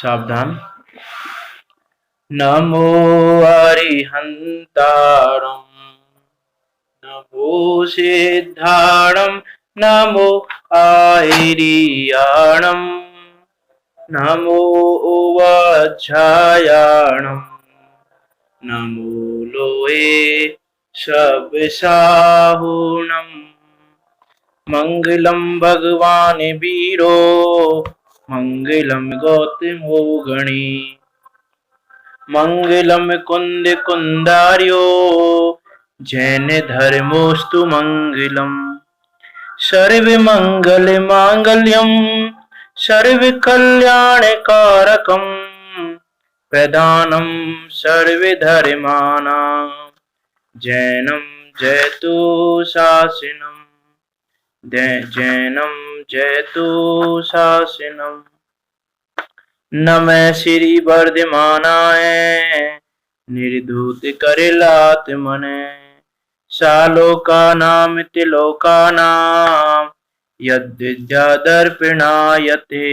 सावधान। नमो अरिहंतारं नमो सिद्धारं नमो आयरियाणं नमो वज्रायाणं नमो लोए शब्दसाहुणं मंगलम भगवान वीरो मंगलम गौतमो गणी मंगलम कुंद कुंदार्यो जैन धर्मोस्तु मंगलम सर्व मंगल मांगल्यम सर्व कल्याण कारकम प्रदानम सर्व धर्माणां जैनम जयतु शासनम जैनम जयतु शासनम। नमः श्री वर्धमानाय निर्धूत करिलात्मने सालोकानां तिलोकानां यद्विद्यादर्पणायते।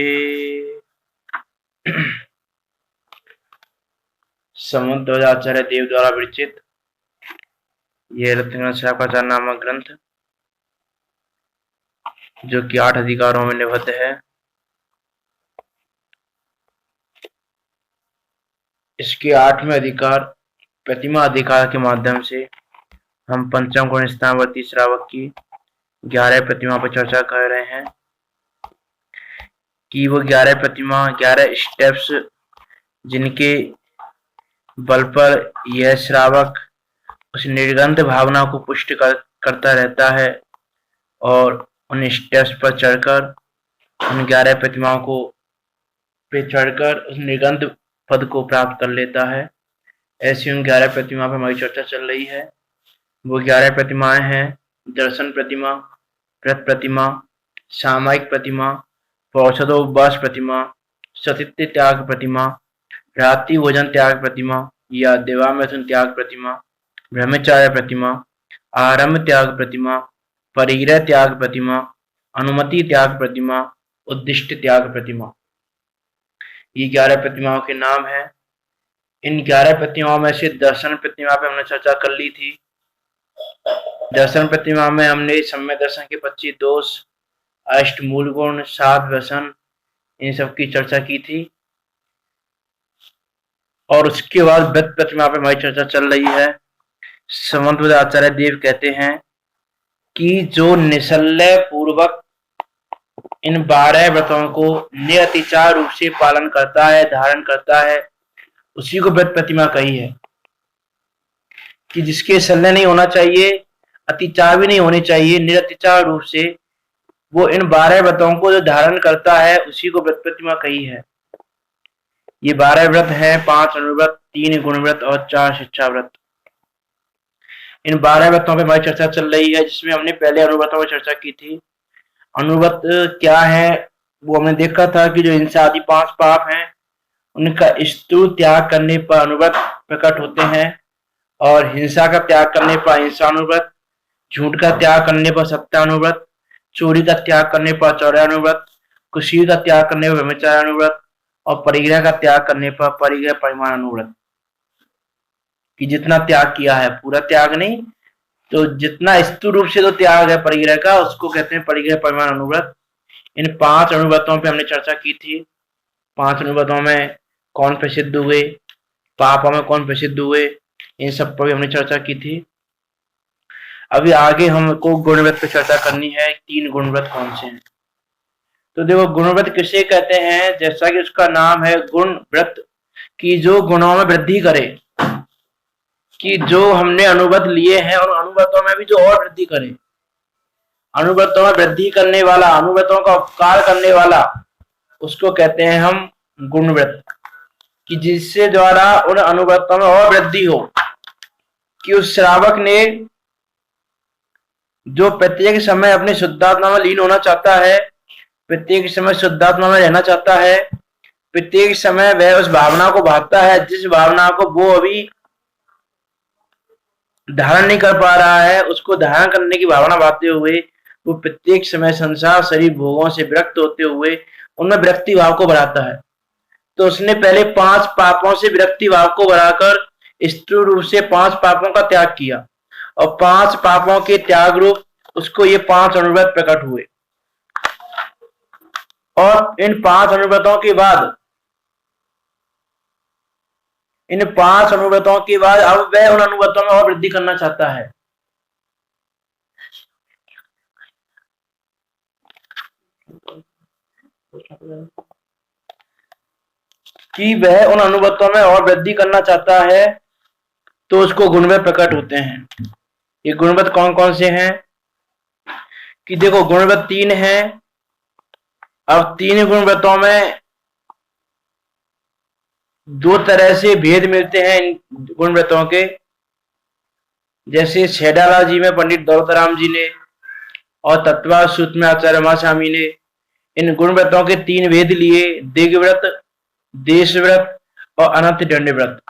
समुद्रराजाचार्य देव द्वारा विरचित यह रत्न शाखाचार नामक ग्रंथ, जो कि 8 अधिकारों में निबद्ध है। इसके 8वें अधिकार प्रतिमा अधिकार के माध्यम से हम पंचम गुण स्थानवर्ती श्रावक की 11 प्रतिमा पर चर्चा कर रहे हैं कि वो 11 प्रतिमा 11 स्टेप्स जिनके बल पर यह श्रावक उस निर्गंध भावना को पुष्ट करता रहता है और उन स्टेप्स पर चढ़कर उन 11 प्रतिमाओं को पे चढ़कर उस निर्गंध पद को प्राप्त कर लेता है। ऐसी उन 11 प्रतिमा पर हमारी चर्चा चल रही है। वो 11 प्रतिमाएं हैं: दर्शन प्रतिमा, व्रत प्रतिमा, सामायिक प्रतिमा, पौषधोपवास प्रतिमा, सतित्व त्याग प्रतिमा, रात्रि भोजन त्याग प्रतिमा या देवामैथुन त्याग प्रतिमा, ब्रह्मचार्य प्रतिमा, आरंभ त्याग प्रतिमा, परिग्रह त्याग प्रतिमा, अनुमति त्याग प्रतिमा, उद्दिष्ट त्याग प्रतिमा। ये 11 प्रतिमाओं के नाम हैं। इन 11 प्रतिमाओं में से दर्शन प्रतिमा पे हमने चर्चा कर ली थी। दर्शन प्रतिमा में हमने सम्यक दर्शन के 25 दोष, अष्ट मूल गुण, 7 व्यसन, इन सब की चर्चा की थी। और उसके बाद व्रत प्रतिमा पे हमारी चर्चा चल रही है। समन्वय आचार्य देव कहते हैं कि जो निसल्य पूर्वक इन 12 व्रतों को निरतिचार रूप से पालन करता है, धारण करता है, उसी को व्रत प्रतिमा कही है। कि जिसके शल्य नहीं होना चाहिए, अतिचार भी नहीं होनी चाहिए, निरतिचार रूप से वो इन 12 व्रतों को जो धारण करता है, उसी को व्रत प्रतिमा कही है। ये 12 व्रत हैं: 5 अनुव्रत, 3 गुणव्रत और 4 शिक्षा व्रत। इन 12 व्रतों पे हमारी चर्चा चल रही है, जिसमें हमने पहले अनुव्रतों पर चर्चा की थी। अनुव्रत क्या है वो हमने देखा था कि जो हिंसा आदि 5 पाप हैं, उनका स्थूल त्याग करने पर अनुव्रत प्रकट होते हैं, और हिंसा का त्याग करने पर हिंसानुव्रत, झूठ का त्याग करने पर सत्यानुव्रत, चोरी का त्याग करने पर चौर्यानुव्रत, कुशील का त्याग करने पर ब्रह्मचार्यानुव्रत और परिग्रह का त्याग करने पर परिग्रह परिमाणानुव्रत। कि जितना त्याग किया है, पूरा त्याग नहीं, तो जितना स्थूल रूप से तो त्याग है परिग्रह का, उसको कहते हैं परिग्रह परिमाण अनुव्रत। इन 5 अनुव्रतों पे हमने चर्चा की थी। 5 अनुव्रतों में कौन प्रसिद्ध हुए, पापों में कौन प्रसिद्ध हुए, इन सब पर भी हमने चर्चा की थी। अभी आगे हमको गुणव्रत पे चर्चा करनी है। 3 गुणव्रत कौन से हैं? तो देखो, गुणव्रत किसे कहते हैं? जैसा कि उसका नाम है गुण व्रत, की जो गुणों में वृद्धि करे, कि जो हमने अनुव्रत लिए हैं और अनुव्रतों में भी जो और वृद्धि करे, अनुव्रतों में वृद्धि करने वाला, अनुव्रतों का उपकार करने वाला, उसको कहते हैं हम गुणव्रत। कि जिससे द्वारा उन अनुव्रतों में और वृद्धि हो, कि उस श्रावक ने जो प्रत्येक समय अपने शुद्धात्मा में लीन होना चाहता है, प्रत्येक समय शुद्धात्मा में रहना चाहता है, प्रत्येक समय वह उस भावना को भावता है जिस भावना को वो अभी धारण नहीं कर पा रहा है, उसको धारण करने की भावना भावते हुए वो प्रत्येक समय संसार शरीर भोगों से विरक्त होते हुए उनमें विरक्ति भाव को बढ़ाता है। तो उसने पहले 5 पापों से विरक्ति भाव को बढ़ाकर स्थूल रूप से 5 पापों का त्याग किया, और 5 पापों के त्याग रूप उसको ये 5 अनुव्रत प्रकट हुए। और इन 5 अनुव्रतों के बाद अब वह उन अनुव्रतों में और वृद्धि करना चाहता है। कि वह उन अनुव्रतों में और वृद्धि करना चाहता है, तो उसको गुणव्रत प्रकट होते हैं। ये गुणव्रत कौन कौन से हैं? कि देखो, गुणव्रत 3 हैं। अब 3 गुणव्रतों में 2 तरह से भेद मिलते हैं इन गुणव्रतों के। जैसे छैडाला जी में पंडित दौलतराम जी ने और तत्वा सूत्र में आचार्य रमास्वामी ने इन गुणव्रतों के 3 भेद लिए: दिग्व्रत, देशव्रत और अनंत दंड व्रत।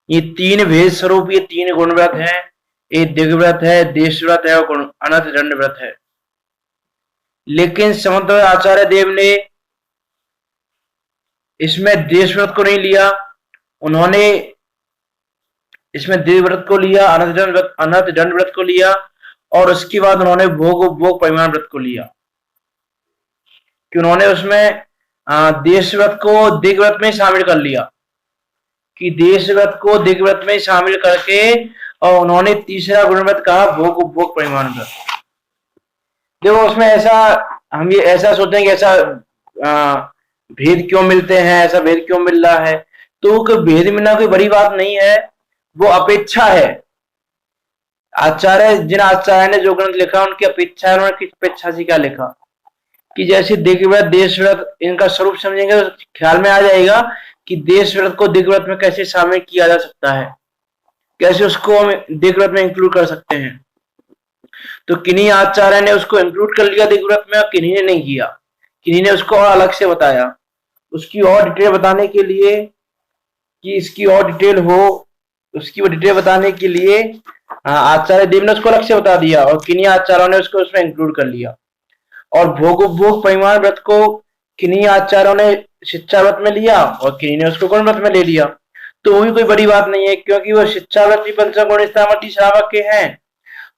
ये 3 भेद स्वरूप ये 3 गुणव्रत हैं। एक दिग्व्रत है, देशव्रत है और अनंत दंड व्रत है। लेकिन समंत आचार्य देव ने इसमें देशव्रत को नहीं लिया, उन्होंने इसमें दिग्व्रत को लिया, अनंत दंड व्रत को लिया, और उसके बाद उन्होंने भोग परिमाण व्रत को लिया। कि उन्होंने उसमें देशव्रत को दिग्व्रत में शामिल कर लिया, कि देशव्रत को दिग्व्रत में शामिल करके, और उन्होंने तीसरा गुणव्रत कहा भोग परिमाण व्रत। देखो, उसमें हम ये ऐसा सोचते हैं कि ऐसा भेद क्यों मिलते हैं, ऐसा भेद क्यों मिल रहा है। तो भेद मिलना कोई बड़ी बात नहीं है, वो अपेक्षा है। जिन आचार्य ने जो ग्रंथ लिखा उनकी अपेक्षा है, उन्होंने किस अपेक्षा से क्या लिखा। कि जैसे दिग्व्रत, देशव्रत, इनका स्वरूप समझेंगे तो ख्याल में आ जाएगा कि देशव्रत को दिग्व्रत में कैसे शामिल किया जा सकता है, कैसे उसको हम दिग्व्रत में इंक्लूड कर सकते हैं। तो किन्हीं आचार्य ने उसको इंक्लूड कर लिया दिग्व्रत में, और किन्हीं ने नहीं किया। किन्हीं ने उसको और अलग से बताया। उसकी और डिटेल बताने के लिए, कि इसकी और डिटेल हो, उसकी वो डिटेल बताने के लिए आचार्य देव ने उसको अलग से बता दिया, और किन्हीं आचार्यों ने उसको उसमें इंक्लूड कर लिया। और भोग परिमाण व्रत को किन्हीं आचार्यों ने शिक्षा व्रत में लिया, और किन्हीं ने उसको गुण व्रत में ले लिया। तो वो भी कोई बड़ी बात नहीं है, क्योंकि वो शिक्षा व्रत भी पंचगुण स्थामति श्रावक के हैं,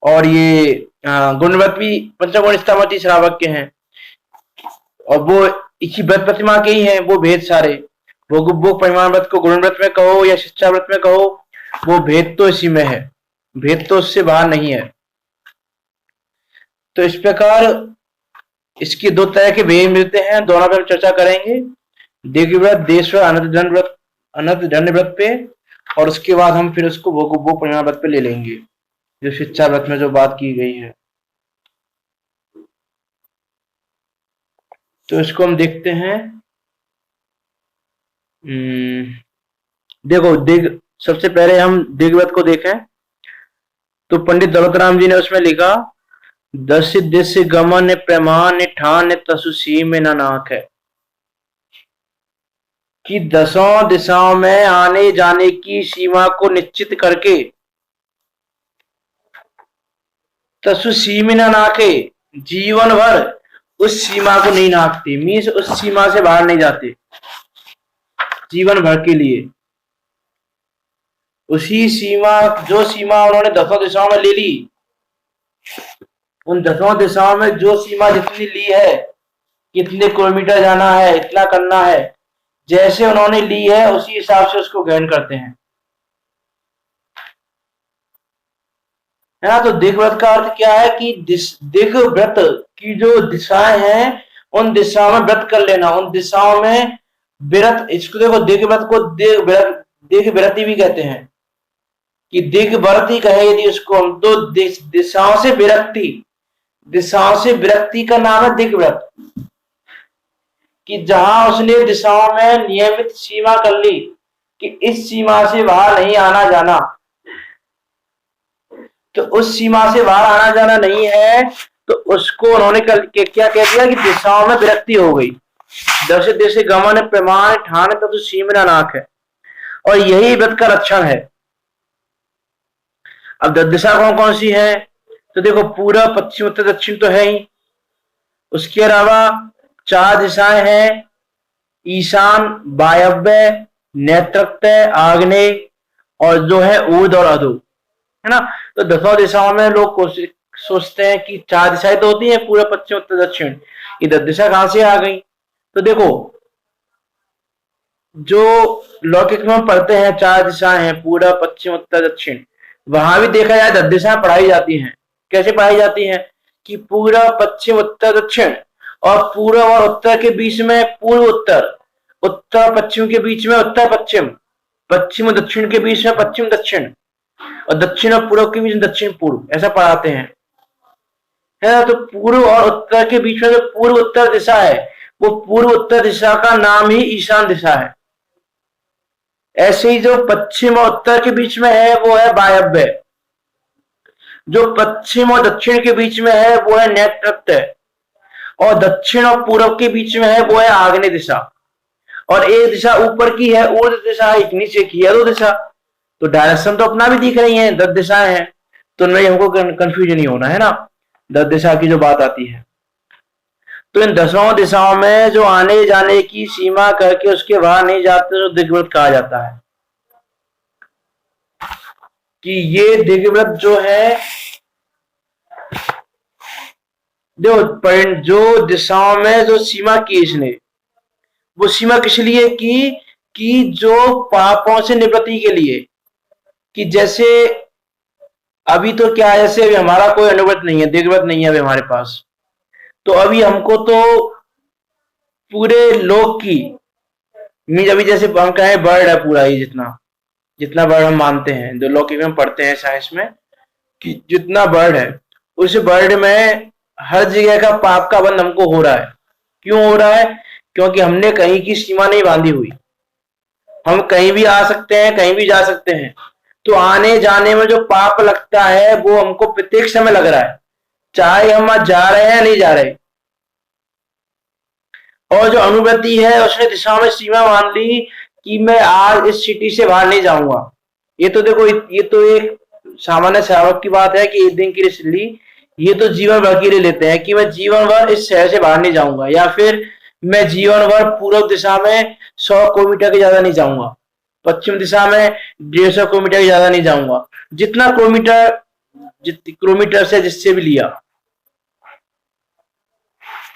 और ये गुणव्रत भी पंचगुण स्थामति श्रावक के हैं, और वो इसी व्रत प्रतिमा के ही हैं वो भेद सारे। भोग परिमाण व्रत को गुण व्रत में कहो या शिक्षा व्रत में कहो, वो भेद तो इसी में है, भेद तो उससे बाहर नहीं है। तो इस प्रकार इसके 2 तरह के भेद मिलते हैं, दोनों पे हम चर्चा करेंगे। दिग्व्रत, देशव्रत, अनंत दंड व्रत पे, और उसके बाद हम फिर उसको भोग परिमाण व्रत पे ले लेंगे, जो शिक्षा व्रत में जो बात की गई है। तो इसको हम देखते हैं। देखो, सबसे पहले हम दिग्व्रत को देखें तो पंडित दौलतराम जी ने उसमें लिखा, 10 दिश गमन प्रमाण ठान तसु सीम न नाक है। कि 10 दिशाओं में आने जाने की सीमा को निश्चित करके तसु सीम न नाके, जीवन भर उस सीमा को नहीं नापते, मीन्स उस सीमा से बाहर नहीं जाते जीवन भर के लिए। उसी सीमा, जो सीमा उन्होंने 10 दिशाओं में ले ली, उन 10 दिशाओं में जो सीमा जितनी ली है, कितने किलोमीटर जाना है, इतना करना है, जैसे उन्होंने ली है उसी हिसाब से उसको ग्रहण करते हैं, है ना। तो दिग्व्रत का अर्थ क्या है कि दिग्व्रत की जो दिशाएं हैं, उन दिशाओं में व्रत कर लेना, उन दिशाओं में विरत। इसको देखो, दिग्व्रत को दिग्व्रति भी कहते हैं, कि दिग्व्रति कहे यदि उसको हम, तो दिशाओं से विरक्ति का नाम है दिग्व्रत। कि जहां उसने दिशाओं में नियमित सीमा कर ली कि इस सीमा से बाहर नहीं आना जाना, तो उस सीमा से बाहर आना जाना नहीं है, तो उसको उन्होंने क्या कह दिया कि दिशाओं में विरक्ति हो गई। 10 दिश गमन प्रमाण ठान तत्व सीम न नाक है, और यही व्रत का लक्षण है। अब 10 दिशा कौन कौन सी है? तो देखो, पूर्व, पश्चिम, उत्तर, दक्षिण तो है ही, उसके अलावा 4 दिशाएं हैं, ईशान, वायव्य, नैऋत्य, आग्नेय और जो है ऊर्ध और अधो, है ना। तो 10 दिशाओं में लोग सोचते हैं कि 4 दिशाएं तो होती हैं, पूर्व, पश्चिम, उत्तर, दक्षिण। ये 10 दिशा कहां से आ गई? तो देखो, जो लौकिक में पढ़ते हैं 4 दिशाएं हैं, पूर्व, पश्चिम, उत्तर, दक्षिण, वहां भी देखा जाए 10 दिशाएं पढ़ाई जाती हैं। कैसे पढ़ाई जाती हैं? कि पूर्व, पश्चिम, उत्तर, दक्षिण, और पूर्व और उत्तर के बीच में पूर्व उत्तर, उत्तर पश्चिम के बीच में उत्तर पश्चिम, पश्चिम और दक्षिण के बीच में पश्चिम दक्षिण, और दक्षिण और पूर्व के बीच में दक्षिण पूर्व, ऐसा पढ़ाते हैं, है ना। तो पूर्व और उत्तर के बीच में जो पूर्व उत्तर दिशा है, वो पूर्व उत्तर दिशा का नाम ही ईशान दिशा है। ऐसे ही जो पश्चिम और उत्तर के बीच में है वो है वायव्य, जो पश्चिम और दक्षिण के बीच में है वो है नैऋत्य, और दक्षिण और पूर्व के बीच में है वो है आग्नेय दिशा, और एक दिशा ऊपर की है ऊर्ध्व दिशा, एक नीचे की है अधो दिशा। तो डायरेक्शन तो अपना भी दिख रही है, 10 दिशाएं हैं, तो नहीं हमको कंफ्यूजन नहीं होना, है ना। 10 दिशा की जो बात आती है, तो इन 10 दिशाओं में जो आने जाने की सीमा करके उसके बाहर नहीं जाते तो दिग्वृत्त कहा जाता है। कि ये दिग्वृत्त जो है, जो दिशाओं में जो सीमा की इसने, वो सीमा किस लिए की? कि जो पापों से निवृत्ति के लिए। कि जैसे अभी तो क्या है, जैसे अभी हमारा कोई अनुव्रत नहीं है, दिग्व्रत नहीं है अभी हमारे पास, तो अभी हमको तो पूरे लोक की मीन, अभी जैसे हम कहें वर्ल्ड है पूरा, ही जितना जितना वर्ल्ड हम मानते हैं, जो लौकिक में हम पढ़ते हैं साइंस में, कि जितना वर्ल्ड है, उस वर्ल्ड में हर जगह का पाप का बंध हमको हो रहा है। क्यों हो रहा है? क्योंकि हमने कहीं की सीमा नहीं बांधी हुई, हम कहीं भी आ सकते हैं, कहीं भी जा सकते हैं। तो आने जाने में जो पाप लगता है वो हमको प्रत्येक समय लग रहा है, चाहे हम आज जा रहे हैं नहीं जा रहे। और जो अनुवृत्ति है उसने दिशा में सीमा मान ली कि मैं आज इस सिटी से बाहर नहीं जाऊंगा। ये तो देखो, ये तो एक सामान्य श्रावक की बात है कि एक दिन के लिए सिल्ली, ये तो जीवन भर के लिए लेते हैं कि मैं जीवन भर इस शहर से बाहर नहीं जाऊंगा, या फिर मैं जीवन भर पूर्व दिशा में 100 किलोमीटर के ज्यादा नहीं जाऊंगा, पश्चिम दिशा में 150 किलोमीटर के ज्यादा नहीं जाऊंगा। जितना किलोमीटर से जिससे भी लिया,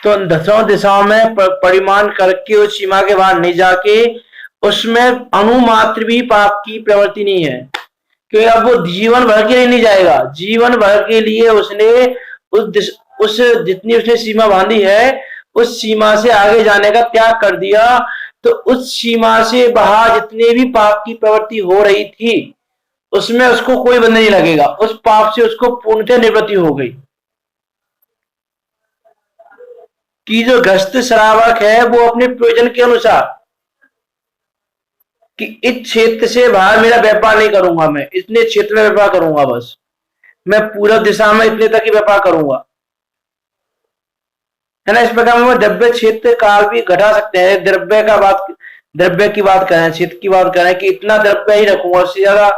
तो 10 दिशाओं में परिमाण करके उस सीमा के बाहर नहीं जाके उसमें अनुमात्र भी पाप की प्रवृत्ति नहीं है, क्योंकि अब वो जीवन भर के लिए नहीं जाएगा। जीवन भर के लिए उसने उस जितनी उसने सीमा बांधी है, उस सीमा से आगे जाने का त्याग कर दिया। तो उस सीमा से बाहर जितने भी पाप की प्रवृत्ति हो रही थी उसमें उसको कोई बंधन नहीं लगेगा, उस पाप से उसको पूर्णतः निवृत्ति हो गई। कि जो ग्रस्त श्रावक है वो अपने प्रयोजन के अनुसार, कि इस क्षेत्र से बाहर मेरा व्यापार नहीं करूंगा, मैं इतने क्षेत्र में व्यापार करूंगा, बस मैं पूर्व दिशा में इतने तक ही व्यापार करूंगा, है ना। इस प्रकार में द्रव्य क्षेत्र काल भी घटा सकते हैं। द्रव्य की बात करें, क्षेत्र की बात करें कि इतना द्रव्य ही रखूंगा, उससे ज्यादा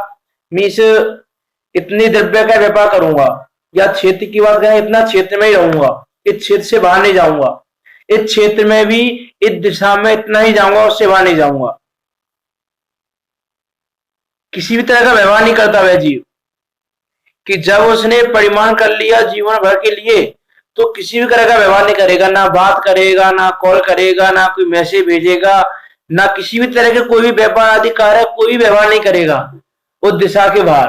मीन्स इतनी द्रव्य का व्यापार करूंगा। या क्षेत्र की बात करें, इतना क्षेत्र में ही रहूंगा, इस क्षेत्र से बाहर नहीं जाऊंगा, इस क्षेत्र में भी इस दिशा में इतना ही जाऊंगा, उससे बाहर नहीं जाऊंगा। किसी भी तरह का व्यवहार नहीं करता वह जीव, कि जब उसने परिमाण कर लिया जीवन भर के लिए, तो किसी भी तरह का व्यवहार नहीं करेगा, ना बात करेगा, ना कॉल करेगा, ना कोई मैसेज भेजेगा, ना किसी भी तरह के कोई भी व्यापार आदि कार्य, कोई भी व्यवहार नहीं करेगा उस दिशा के बाहर।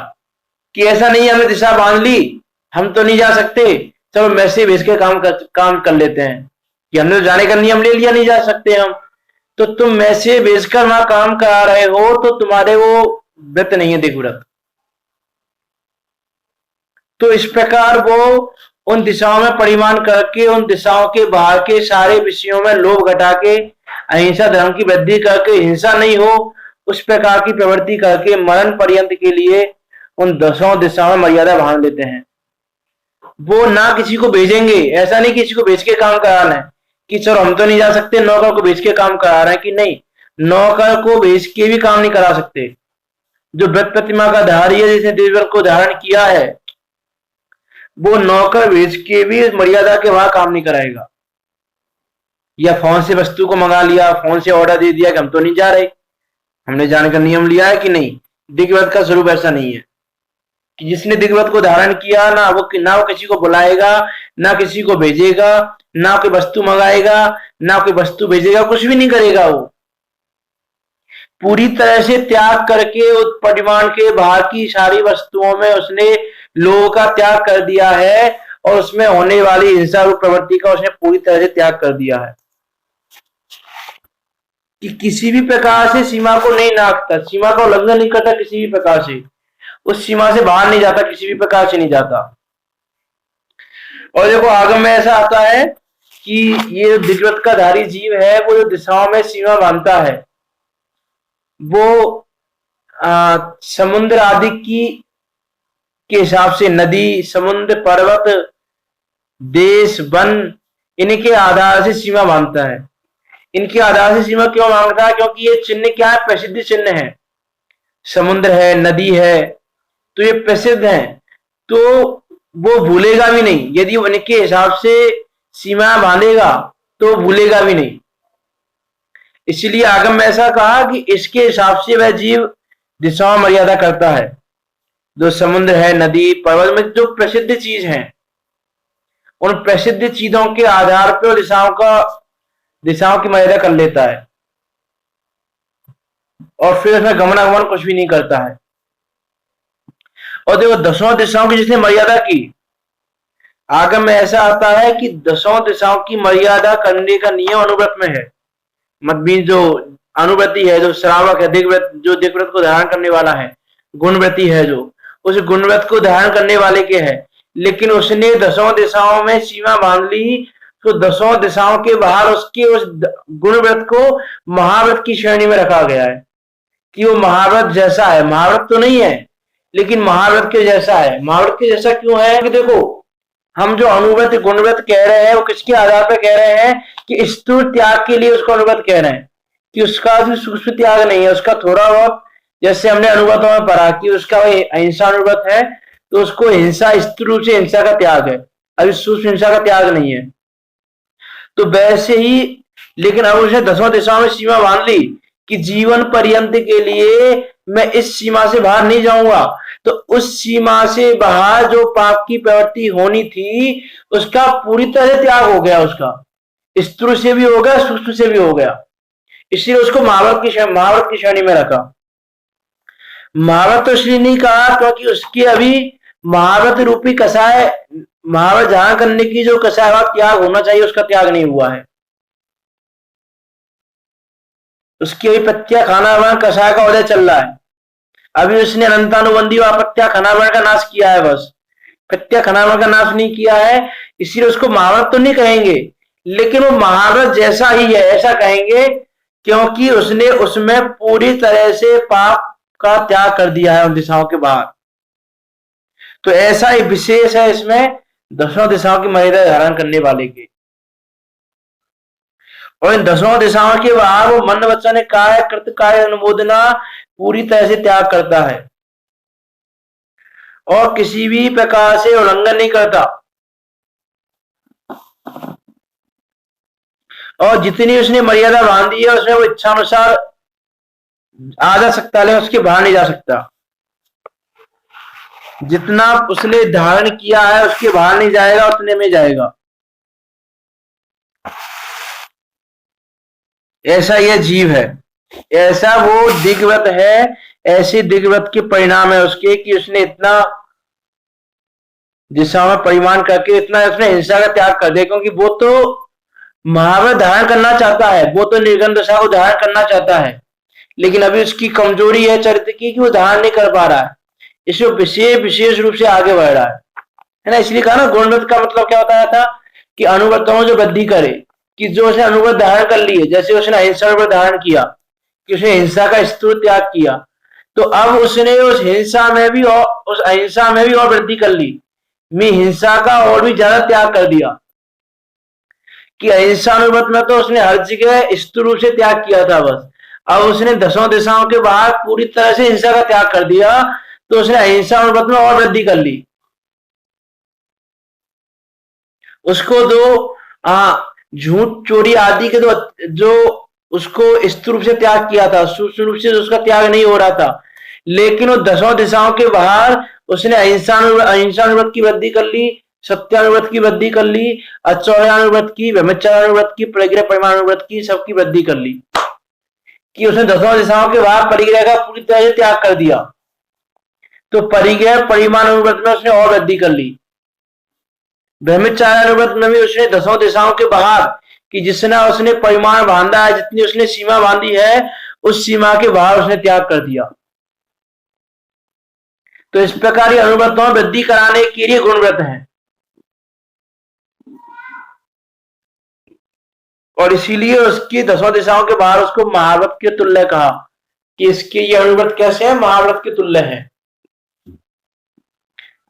कि ऐसा नहीं हमने दिशा बांध ली, हम तो नहीं जा सकते, चलो मैसेज भेज के काम कर लेते हैं, कि हमने तो जाने का नियम ले लिया, नहीं जा सकते हम, तो तुम मैसेज भेजकर वहां काम करा रहे हो, तो तुम्हारे वो व्रत नहीं है दिग्व्रत। तो इस प्रकार वो उन दिशाओं में परिमाण करके, उन दिशाओं के बाहर के सारे विषयों में लोभ घटा के, अहिंसा धर्म की वृद्धि करके, हिंसा नहीं हो उस प्रकार की प्रवृत्ति करके मरण पर्यंत के लिए उन 10 दिशाओं में मर्यादा बांध लेते हैं। वो ना किसी को भेजेंगे, ऐसा नहीं किसी को भेज के काम कराना है कि चलो हम तो नहीं जा सकते, नौकर को भेज के काम करा रहे हैं, कि नहीं, नौकर को भेज के भी काम नहीं करा सकते। जो व्रत प्रतिमा का धारी है, जिसने देवव्रत को धारण किया है, वो नौकर भेज के भी मर्यादा के वहां काम नहीं कराएगा। या फोन से वस्तु को मंगा लिया, फोन से ऑर्डर दे दिया कि हम तो नहीं जा रहे, हमने जाने का नियम लिया है कि नहीं। दिग्व्रत का स्वरूप ऐसा नहीं है कि जिसने दिग्व्रत को धारण किया ना वो किसी को बुलाएगा, ना किसी को भेजेगा, ना कोई वस्तु मंगाएगा, ना कोई वस्तु भेजेगा, कुछ भी नहीं करेगा। वो पूरी तरह से त्याग करके उस परिमाण के बाहर की सारी वस्तुओं में उसने लोगों का त्याग कर दिया है और उसमें होने वाली हिंसा रूप प्रवृत्ति का उसने पूरी तरह से त्याग कर दिया है कि किसी भी प्रकार से सीमा को नहीं नापता, सीमा का उल्लंघन नहीं करता, किसी भी प्रकार से उस सीमा से बाहर नहीं जाता, किसी भी प्रकार से नहीं जाता। और देखो आगम में ऐसा आता है कि ये दिग्व्रत का धारी जीव है वो जो दिशाओं में सीमा बांधता है वो समुद्र आदि की के हिसाब से नदी, समुद्र, पर्वत, देश, वन इनके आधार से सीमा बांधता है। इनके आधार से सीमा क्यों मांगता है? क्योंकि ये चिन्ह क्या है? प्रसिद्ध चिन्ह है। समुद्र है, नदी है, तो ये प्रसिद्ध है, तो वो भूलेगा भी नहीं। यदि वो इनके हिसाब से सीमा बांधेगा तो भूलेगा भी नहीं। इसलिए आगम में ऐसा कहा कि इसके हिसाब से वह जीव दिशाओं मर्यादा करता है। जो समुद्र है, नदी, पर्वत में जो प्रसिद्ध चीज है उन प्रसिद्ध चीजों के आधार पर दिशाओं की मर्यादा कर लेता है और फिर उसमें गमनागमन कुछ भी नहीं करता है। और देखो दसों दिशाओं की जिसने मर्यादा की, आगम में ऐसा आता है कि दसों दिशाओं की मर्यादा करने का नियम अनुव्रत में है। मतलब जो अनुव्रति है, जो श्रावक है, दिग्व्रत, जो दिग्व्रत को धारण करने वाला है, गुणव्रति है, जो उस गुणव्रत को धारण करने वाले के है, लेकिन उसने दसों दिशाओं में सीमा बांध ली तो दसों दिशाओं के बाहर उसके उस गुणव्रत को महाव्रत की श्रेणी में रखा गया है कि वो महाव्रत जैसा है। महाव्रत तो नहीं है लेकिन महाव्रत के जैसा है। महाव्रत के जैसा क्यों है? कि देखो हम जो अनुव्रत गुणव्रत कह रहे हैं वो किसके आधार पर कह रहे हैं? कि स्थूल त्याग के लिए उसको अनुव्रत कह रहे हैं, कि उसका भी सूक्ष्म त्याग नहीं है, उसका थोड़ा बहुत, जैसे हमने अनुव्रतों में पढ़ा कि उसका अहिंसा अनुव्रत है तो उसको हिंसा स्थूल रूप से हिंसा का त्याग है, अभी सूक्ष्म हिंसा का त्याग नहीं है। तो वैसे ही लेकिन अब उसने दसों दिशाओं में सीमा बांध ली कि जीवन पर्यंत के लिए मैं इस सीमा से बाहर नहीं जाऊंगा। तो उस सीमा से बाहर जो पाप की प्रवृत्ति होनी थी उसका पूरी तरह त्याग हो गया, उसका स्थूल से भी हो गया, सूक्ष्म से भी हो गया। इसलिए उसको महाव्रत की श्रेणी में रखा। महाव्रत तो इसलिए नहीं कहा क्योंकि उसकी अभी महाव्रत रूपी कषाय, महाव्रत धारण करने की जो कषाय का त्याग होना चाहिए उसका त्याग नहीं हुआ है। उसकी अभी प्रत्यय खानावरण कषाय का उदय चल रहा है। अभी उसने अनंतानुबंधी व प्रत्यय खानावरण का नाश किया है, बस प्रत्यय खानावरण का नाश नहीं किया है। इसलिए उसको महाव्रत तो नहीं कहेंगे लेकिन वो महाव्रत जैसा ही है ऐसा कहेंगे, क्योंकि उसने उसमें पूरी तरह से पाप का त्याग कर दिया है उन दिशाओं के बाहर। तो ऐसा ही विशेष है इसमें दसों दिशाओं की मर्यादा धारण करने वाले के। और इन दसों दिशाओं के बाहर वो मन वचन काय कृत काय अनुमोदना पूरी तरह से त्याग करता है और किसी भी प्रकार से उल्लंघन नहीं करता। और जितनी उसने मर्यादा बांधी है उसमें वो इच्छा अनुसार आ जा सकता है, उसके बाहर नहीं जा सकता। जितना उसने धारण किया है उसके बाहर नहीं जाएगा, उतने में जाएगा। ऐसा यह जीव है, ऐसा वो दिग्व्रत है। ऐसे दिग्व्रत के परिणाम है उसके कि उसने इतना दिशा में परिमाण करके इतना उसने हिंसा का त्याग कर दिया, क्योंकि वो तो महाव्रत धारण करना चाहता है, वो तो निर्गुण दशा को धारण करना चाहता है, लेकिन अभी उसकी कमजोरी है चरित्र की कि वो धारण नहीं कर पा रहा है, इसलिए विशेष रूप से आगे बढ़ रहा है ना। इसलिए कहा ना गुणव्रत का मतलब क्या बताया था कि अनुव्रतों जो वृद्धि करे, कि जो उसने अनुव्रत धारण कर लिए, जैसे उसने अहिंसा अनुव्रत धारण किया कि उसने हिंसा का स्थूल त्याग किया, तो अब उसने उस हिंसा में भी और उस अहिंसा में भी और वृद्धि कर ली, मैं हिंसा का और भी ज्यादा त्याग कर दिया। कि अहिंसा अनुव्रत में तो उसने हर जगह स्थूल रूप से त्याग किया था बस, अब उसने दसों दिशाओं के बाहर पूरी तरह से हिंसा का त्याग कर दिया, तो उसने अहिंसा अनुव्रत में और वृद्धि कर ली। उसको दो झूठ चोरी आदि के जो उसको स्थूल रूप से त्याग किया था, सूक्ष्म रूप से उसका त्याग नहीं हो रहा था, लेकिन वो दसों दिशाओं के बाहर उसने अहिंसानुव्रत की वृद्धि कर ली, सत्यानुव्रत की वृद्धि कर ली, अचौर्यानुव्रत की, ब्रह्मचर्यानुव्रत की, परिग्रह परिमाणानुव्रत की, सबकी वृद्धि कर ली, कि उसने दसों दिशाओं के बाहर परिग्रह का पूरी तरह से त्याग कर दिया। तो परिग्रह परिमाणानुव्रत में उसने और वृद्धि कर ली। ब्रह्मचार्यानुव्रत में भी उसने दसों दिशाओं के बाहर, कि जिसने उसने परिमाण बांधा है, जितनी उसने सीमा बांधी है, उस सीमा के बाहर उसने त्याग कर दिया। तो इस प्रकार ये अनुव्रतों में वृद्धि कराने के लिए गुणव्रत है, और इसीलिए उसकी दसों दिशाओं के बाहर उसको महाव्रत के तुल्य कहा, कि इसके ये अनुव्रत कैसे है, महाव्रत के तुल्य है,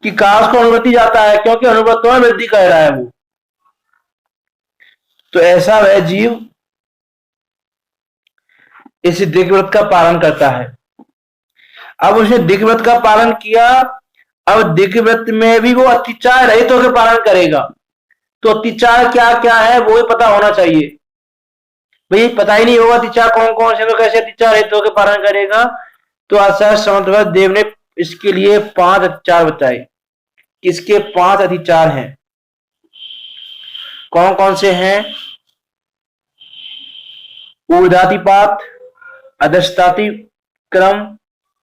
कि काश को अनुवृत्ति जाता है, क्योंकि अनुव्रतों में वृद्धि कर रहा है वो। तो ऐसा वह जीव इस दिग्व्रत का पालन करता है। अब उसने दिग्व्रत का पालन किया, अब दिग्व्रत में भी वो अतिचार रहित होकर पालन करेगा। तो अतिचार क्या क्या है वो ही पता होना चाहिए। भाई पता ही नहीं होगा अतिचार कौन कौन से, तो कैसे अतिचार रहित होकर पालन करेगा। तो आचार्य समन्वय देव ने इसके लिए 5 अतिचार बताए। किसके 5 अतिचार हैं, कौन कौन से हैं? ऊर्ध्वातिपात, अधस्तातिक्रम,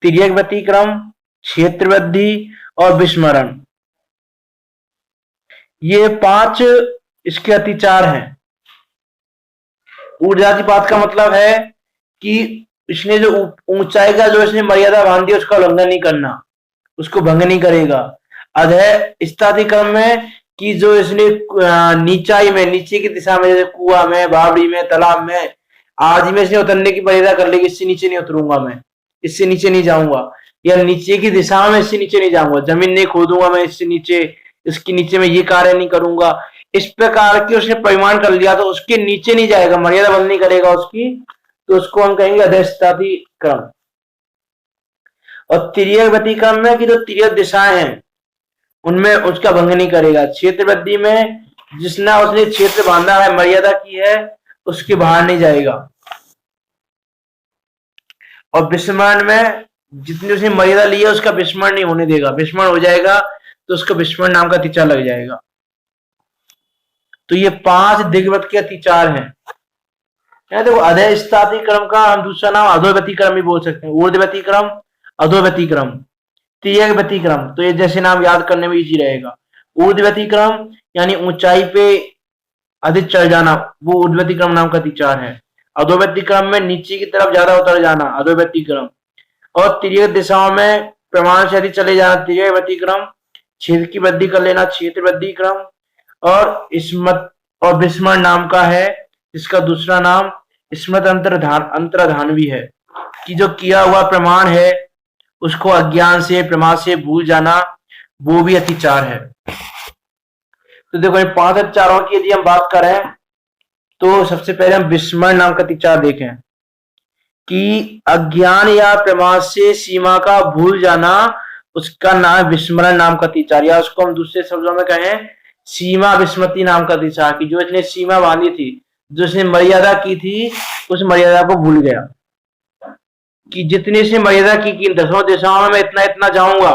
तिर्यक व्यतिक्रम, क्षेत्र वृद्धि और विस्मरण। ये 5 इसके अतिचार हैं। ऊर्ध्वातिपात का मतलब है कि इसने जो ऊंचाई का जो इसने मर्यादा बांधी है उसका उल्लंघन नहीं करना, उसको भंग नहीं करेगा। अधस्तातिक्रम में कि जो इसने नीचाई में, नीचे की दिशा में, जैसे कुआं में, बावड़ी में, तालाब में आदि में इसने उतरने की मर्यादा कर ली, इससे नीचे नहीं उतरूंगा मैं, इससे नीचे नहीं जाऊंगा, या नीचे की दिशा में इससे नीचे नहीं जाऊंगा, जमीन नहीं खोदूंगा मैं इससे नीचे, इसके नीचे में ये कार्य नहीं करूंगा। इस प्रकार की उसने परिमाण कर लिया, तो उसके नीचे नहीं जाएगा, मर्यादा बंद नहीं करेगा उसकी, तो उसको हम कहेंगे अधस्तातिक्रम। और तिर्यक व्यतिक्रम में कि जो तिर्यक दिशाएं हैं उनमें उसका भंग नहीं करेगा। क्षेत्र वृद्धि में जिसने उसने क्षेत्र बांधा है, मर्यादा की है, उसके बाहर नहीं जाएगा। और विस्मरण में जितनी उसने मर्यादा ली है उसका विस्मरण नहीं होने देगा, विस्मरण हो जाएगा तो उसका विस्मरण नाम का अतिचार लग जाएगा। तो ये 5 दिग्व्रत के अतिचार हैं। देखो अधस्तातिक्रम का हम दूसरा नाम अधोव्यतिक्रम भी बोल सकते हैं। ऊर्ध्वव्यतिक्रम, अधोव्यतिक्रम, तिर्यक व्यतिक्रम, तो ये जैसे नाम याद करने में इजी रहेगा। ऊर्ध्वव्यतिक्रम यानी ऊंचाई पे अधिक चढ़ जाना, वो ऊर्ध्वव्यतिक्रम नाम का अतिचार है। अधोव्यतिक्रम में नीचे की तरफ ज्यादा उतर जाना, अधोव्यतिक्रम। और तिर्यक दिशाओं में प्रमाण से अधिक चले जाना, तिर्यक व्यतिक्रम। क्षेत्र की वृद्धि कर लेना, क्षेत्र वृद्धिक्रम। और स्मृत और विस्मरण नाम का है, जिसका दूसरा नाम स्मृत अंतर्धान भी है, कि जो किया हुआ प्रमाण है उसको अज्ञान से, प्रमाद से भूल जाना, वो भी अतिचार है। तो देखो ये 5 अतिचारों की यदि हम बात करें तो सबसे पहले हम विस्मरण नाम का अतिचार देखें, कि अज्ञान या प्रमाद से सीमा का भूल जाना, उसका नाम विस्मरण नाम का अतिचार, या उसको हम दूसरे शब्दों में कहें सीमा विस्मृति नाम का अतिचार, की जो इसने सीमा बांधी थी, जो इसने मर्यादा की थी, उस मर्यादा को भूल गया, कि जितनी इसने मर्यादा की कि 10 दिशाओं में मैं इतना इतना जाऊंगा,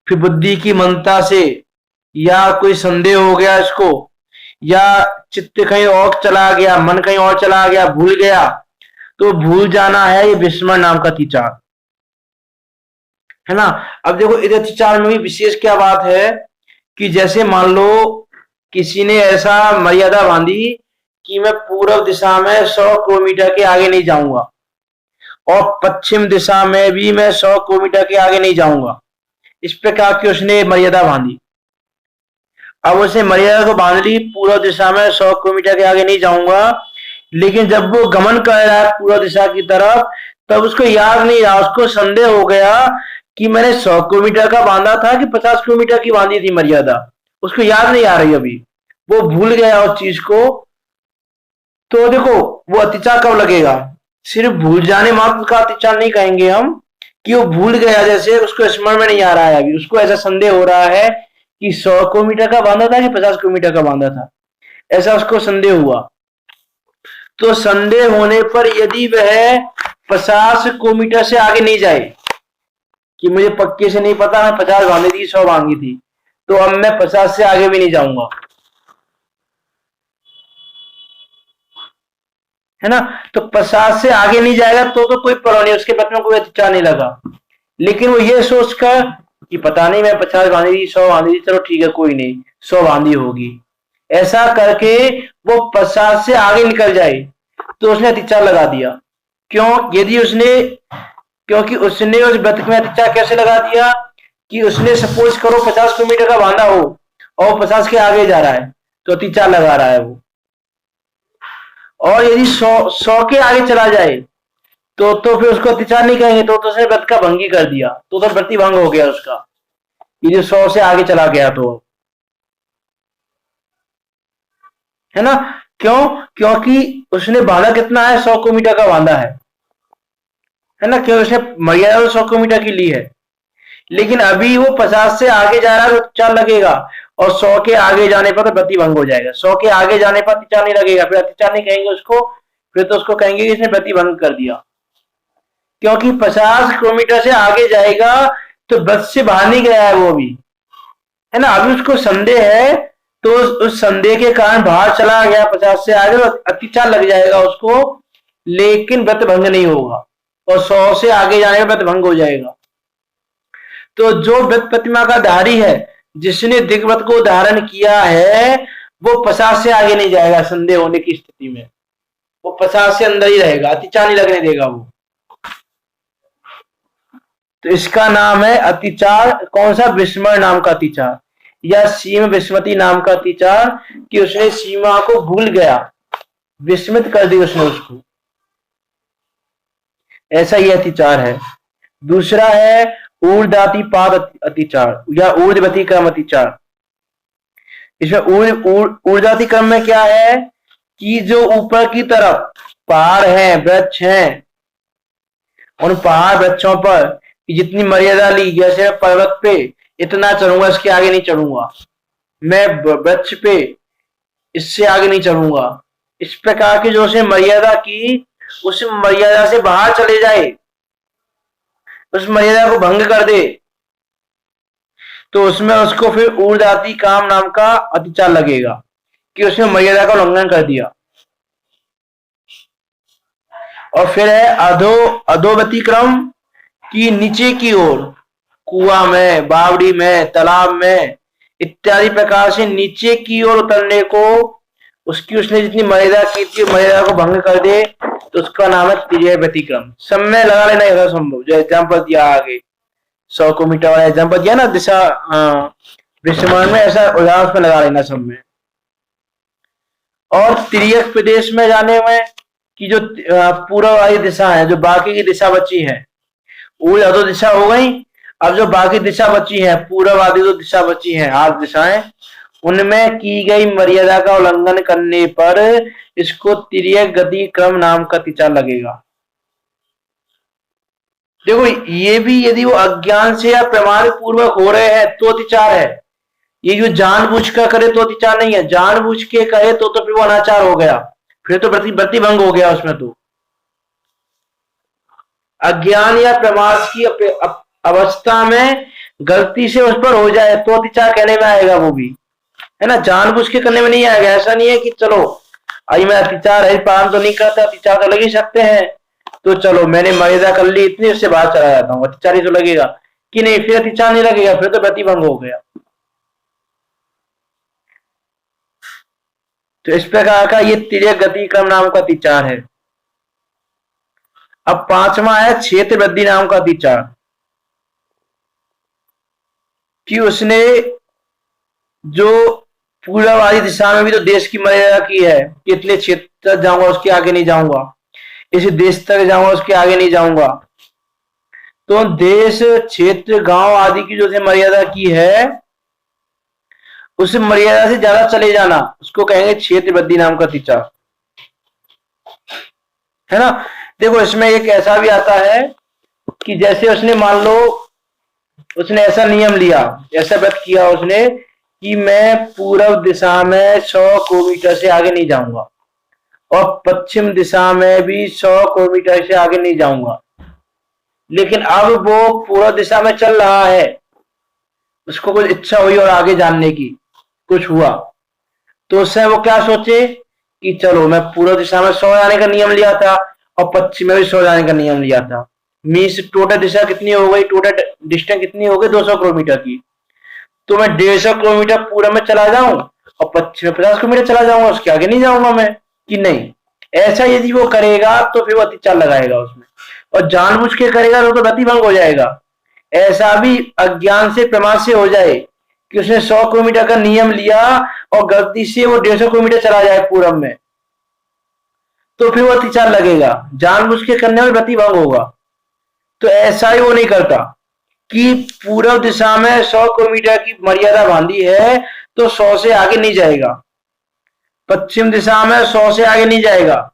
फिर बुद्धि की मनता से या कोई संदेह हो गया इसको, या चित्त कहीं और चला गया, मन कहीं और चला गया, भूल गया, तो भूल जाना है ये विस्मरण नाम का अतिचार है ना। अब देखो इस अतिचार में भी विशेष क्या बात है, कि जैसे मान लो किसी ने ऐसा मर्यादा बांधी कि मैं पूर्व दिशा में 100 किलोमीटर के आगे नहीं जाऊंगा, और पश्चिम दिशा में भी मैं 100 किलोमीटर के आगे नहीं जाऊंगा, इस प्रकार की उसने मर्यादा बांधी। अब उसने मर्यादा को बांध ली, पूर्व दिशा में 100 किलोमीटर के आगे नहीं जाऊंगा, लेकिन जब वो गमन कर रहा है पूर्व दिशा की तरफ, तब उसको याद नहीं रहा, उसको संदेह हो गया कि मैंने 100 किलोमीटर का बांधा था कि 50 किलोमीटर की बांधी थी मर्यादा, उसको याद नहीं आ रही, अभी वो भूल गया उस चीज को। तो देखो वो अतिचार कब लगेगा, सिर्फ भूल जाने मात्र का अतिचार नहीं कहेंगे हम, कि वो भूल गया, जैसे उसको स्मरण में नहीं आ रहा है, अभी उसको ऐसा संदेह हो रहा है कि 100 किलोमीटर का बांधा था कि 50 किलोमीटर का बांधा था, ऐसा उसको संदेह हुआ। तो संदेह होने पर यदि वह 50 किलोमीटर से आगे नहीं जाए कि मुझे पक्के से नहीं पता, मैं 50 बांधी थी 100 बांधी थी, तो अब मैं 50 से आगे भी नहीं जाऊंगा, है ना। तो 50 से आगे नहीं जाएगा तो कोई परवाह नहीं, उसके पथ में कोई अच्छा नहीं लगा। लेकिन वो ये सोचकर कि पता नहीं मैं 50 बांधी थी 100 बांधी थी, चलो ठीक है कोई नहीं 100 बांधी होगी, ऐसा करके वो 50 से आगे निकल जाए, तो उसने अतिचार लगा दिया। क्यों? यदि उसने, क्योंकि उसने उस व्रत में अतिचार कैसे लगा दिया कि उसने सपोज करो 50 किलोमीटर का बांधा हो और 50 के आगे जा रहा है, तो अतिचार लगा रहा है वो। और यदि 100 के आगे चला जाए तो फिर उसको अतिचार नहीं कहेंगे, तो उसने व्रत का भंग ही कर दिया, तो व्रति भंग हो गया उसका, यदि 100 से आगे चला गया तो, है ना। क्यों? क्योंकि उसने बांधा कितना है, 100 किलोमीटर का बांधा है ना, क्यों उसने मर्यादा 100 किलोमीटर की ली है। लेकिन अभी वो 50 से आगे जा रहा है तो अतिचार लगेगा, और 100 के आगे जाने पर तो व्रति भंग हो जाएगा। 100 के आगे जाने पर अतिचार नहीं लगेगा, फिर अतिचार नहीं कहेंगे उसको, फिर तो उसको कहेंगे कि इसने व्रति भंग कर दिया। क्योंकि 50 किलोमीटर से आगे जाएगा तो व्रत से बाहर नहीं गया है वो भी, है ना। अभी उसको संदेह है, तो उस संदेह के कारण बाहर चला गया 50 से आगे, तो अतिचार लग जाएगा उसको, लेकिन व्रत भंग नहीं होगा, और 100 से आगे जाने का व्रत भंग हो जाएगा। तो जो व्रत प्रतिमा का धारी है, जिसने दिग्व्रत को धारण किया है, वो 50 से आगे नहीं जाएगा संदेह होने की स्थिति में, वो 50 से अंदर ही रहेगा, अतिचार नहीं लगने देगा वो। तो इसका नाम है अतिचार। कौन सा? विस्मरण नाम का अतिचार, या सीम विस्मृति नाम का अतिचार, कि उसने सीमा को भूल गया, विस्मृत कर दी उसने उसको, ऐसा ही अतिचार है। दूसरा है ऊर्ध्वातिपात अतिचार या ऊर्ध्वती क्रम अतिचार। इसमें ऊर्ध्वाती क्रम में क्या है कि जो ऊपर की तरफ पहाड़ हैं, वृक्ष हैं, उन पहाड़ वृक्षों पर जितनी मर्यादा ली, जैसे पर्वत पे इतना चढ़ूंगा, इसके आगे नहीं चढ़ूंगा, मैं वृक्ष पे इससे आगे नहीं चढ़ूंगा, इस प्रकार की जो उसने मर्यादा की, उस मर्यादा से बाहर चले जाए, उस मर्यादा को भंग कर दे, तो उसमें उसको फिर ऊर्ध्वाती काम नाम का अतिचार लगेगा कि उसने मर्यादा का उल्लंघन कर दिया। और फिर है अधोगति क्रम, की नीचे की ओर कुआं में, बावड़ी में, तालाब में इत्यादि प्रकार से नीचे की ओर उतरने को, उसकी उसने जितनी मर्यादा की थी मर्यादा को भंग कर दे, तो उसका नाम है तिर्यक व्यतिक्रम। सब में लगा लेना यथा संभव, जो एग्जाम्पल दिया आगे 100 किलोमीटर वाला एग्जाम्पल दिया ना दिशा विस्मरण में, ऐसा उदाहरण उसमें लगा लेना सब में। और तिर्यक प्रदेश में जाने में कि जो पूर्व वाली दिशा है, जो बाकी की दिशा बची है, ऊर्ध्व अधो दिशा हो गई, अब जो बाकी दिशा बची है, पूर्व आदि जो दिशा बची है 8 दिशाएं, उनमें की गई मर्यादा का उल्लंघन करने पर इसको तिर्यक गति क्रम नाम का अतिचार लगेगा। देखो ये भी यदि वो अज्ञान से या प्रमाण पूर्वक हो रहे हैं तो अतिचार है, ये जो जानबूझ कर करे तो अतिचार नहीं है, जानबूझ के करे तो फिर वो अनाचार हो गया, फिर तो व्रति भंग हो गया उसमें। तो अज्ञान या प्रमाद की अवस्था में गलती से उस पर हो जाए तो अतिचार कहने में आएगा वो भी, है ना, जानबूझ के करने में नहीं आएगा। ऐसा नहीं है कि चलो आज मैं अतिचार है पालन तो नहीं करता, अतिचार तो लग ही सकते हैं, तो चलो मैंने मर्यादा कर ली इतनी, उससे बाहर चला जाता हूँ, अतिचार ही तो लगेगा कि नहीं, फिर अतिचार नहीं लगेगा, फिर तो प्रतिभंग हो गया। तो इस प्रकार का ये तिर्यक गति क्रम नाम का अतिचार है। अब पांचवा है क्षेत्र वृद्धि नाम का अतिचार, कि उसने जो पूर्व वाली दिशा में भी तो देश की मर्यादा की है कि इतने क्षेत्र तक जाऊंगा उसके आगे नहीं जाऊंगा, इस देश तक जाऊंगा उसके आगे नहीं जाऊंगा, तो देश क्षेत्र गांव आदि की जो मर्यादा की है, उस मर्यादा से ज्यादा चले जाना उसको कहेंगे क्षेत्र वृद्धि नाम का अतिचार, है ना। देखो इसमें एक ऐसा भी आता है कि जैसे उसने मान लो उसने ऐसा नियम लिया, ऐसा व्रत किया उसने कि मैं पूर्व दिशा में 100 किलोमीटर से आगे नहीं जाऊंगा और पश्चिम दिशा में भी 100 किलोमीटर से आगे नहीं जाऊंगा। लेकिन अब वो पूर्व दिशा में चल रहा है, उसको कुछ इच्छा हुई और आगे जानने की, कुछ हुआ, तो उससे वो क्या सोचे कि चलो मैं पूर्व दिशा में 100 जाने का नियम लिया था और पश्चिम में भी 100 जाने का नियम लिया था, मीन्स टोटल दिशा कितनी हो गई, टोटल डिस्टेंस कितनी हो गई 200 किलोमीटर की। तो मैं 150 किलोमीटर पूर्व में चला जाऊं और पश्चिम में 50 किलोमीटर चला जाऊंगा, उसके आगे नहीं जाऊंगा मैं, कि नहीं। ऐसा यदि वो करेगा तो फिर वो अतिचार लगाएगा उसमें, और जानबूझ के करेगा तो गतिभंग हो जाएगा। ऐसा भी अज्ञान से प्रमाद से हो जाए कि उसने 100 किलोमीटर का नियम लिया और गलती से वो 150 किलोमीटर चला जाए पूरब में, तो फिर वो अतिचार लगेगा, जानबूझ के करने में प्रतिभंग होगा। तो ऐसा ही वो नहीं करता कि पूर्व दिशा में 100 किलोमीटर की मर्यादा बांधी है तो 100 से आगे नहीं जाएगा, पश्चिम दिशा में 100 से आगे नहीं जाएगा।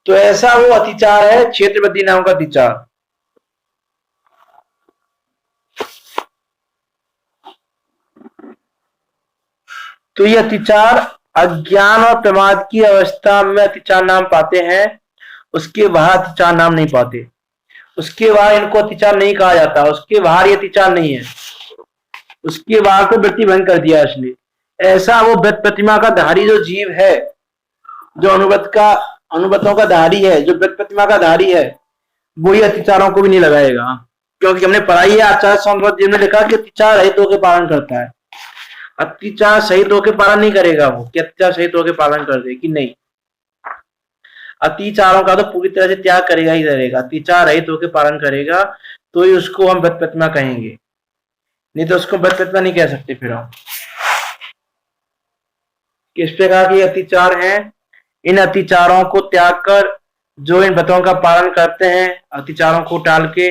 तो ऐसा वो अतिचार है, क्षेत्रवृद्धि नाम का अतिचार। तो ये अतिचार अज्ञान और प्रमाद की अवस्था में अतिचार नाम पाते हैं, उसके बाहर अतिचार नाम नहीं पाते, उसके बाहर इनको अतिचार नहीं कहा जाता, उसके बाहर ये अतिचार नहीं है, उसके बाहर को वृत्ति भंग कर दिया इसने। ऐसा वो वृत्त प्रतिमा का धारी जो जीव है, जो अनुभूतों का धारी है, जो वृत्त प्रतिमा का धारी है, वो ही अतिचारों को भी नहीं लगाएगा। क्योंकि हमने पढ़ाई है आचार्य सौंदर्य जी ने लिखा कि अतिचार रहित होकर पालन करता है। अत्याचार सहित होकर पालन नहीं करेगा वो, कि अत्याचार सहित होकर पालन कर दे, कि नहीं। अतिचारों का तो पूरी तरह से त्याग करेगा ही करेगा, अतिचार रहित होकर पालन करेगा, तो ही उसको हम वृत्त प्रतिमा कहेंगे, नहीं तो उसको वृत्त प्रतिमा नहीं कह सकते। फिर हम किस प्रकार के अतिचार हैं, इन अतिचारों को त्याग कर जो इन व्रतों का पालन करते हैं, अतिचारों को टाल के,